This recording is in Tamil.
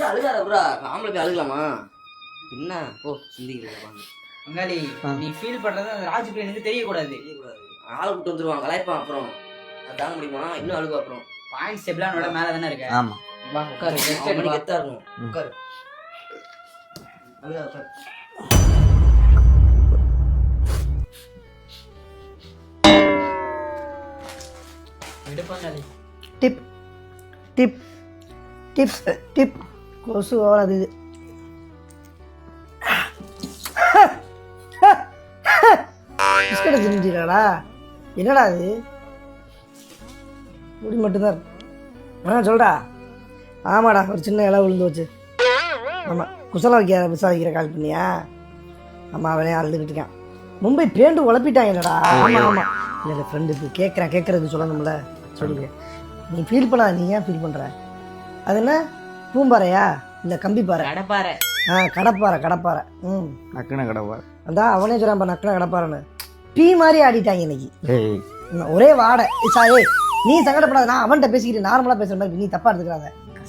அழுகாத ப்ரோ, ஆம்பளை போய் அழுகலாமா? என்ன ஓ சிந்திக்கிறேன். பங்காளி நீ ஃபீல் பண்றது அந்த ராஜ் பையனுக்கு தெரியக்கூடாது. ஆளை விட்டு வந்துருவான், கலாய்ப்பான். அப்புறம் அது தாங்க முடியுமா? இன்னும் அழுகு. அப்புறம் பாயிண்ட் செப்லானோட மேல தானே இருக்க. ஆமா வா உட்காரு. கெத்தா இருக்கும். உட்காரு. அழுகாத உட்காரு. விடு பங்காளி. டிப் டிப் டிப் டிப் கொசு ஓடாது இது. பிஸ்கட்டை தின்னுட்டீங்களாடா? என்னடா அது? முடி மட்டும்தான் இருக்கு. சொல்டா. ஆமாடா, ஒரு சின்ன இலை விழுந்து வச்சு. ஆமாம், குசலம் வைக்கிற விசாரிக்கிற கால் பண்ணியா? ஆமாம், அவனே அழுதுகிட்டு இருக்கான். மும்பை பேண்டு உழப்பிட்டாங்கடா. ஆமாம் ஆமாம். இல்லை ஃப்ரெண்டுக்கு கேட்குறதுக்கு சொல்லணும்ல. சொல்லுங்க. நீ ஃபீல் பண்ணாத. நீ ஏன் ஃபீல் பண்ணுற? அது என்ன பூம்பாறையா இல்லை கம்பிப்பாறை? கடப்பாறை. கடப்பாறை. நக்குன கடப்பாறை. அதான் அவனே சொல்கிறான் நக்குன கடப்பாறைன்னு. பீ மாதிரி ஆடிட்டாங்க இன்னைக்கு. ஒரே வாடை. சாரி, நீ சங்கடப்படாத. நான் அவன்கிட்ட பேசிக்கிட்டு நார்மலாக பேசுகிற மாதிரி நீ தப்பாக எடுத்துக்கிறாத.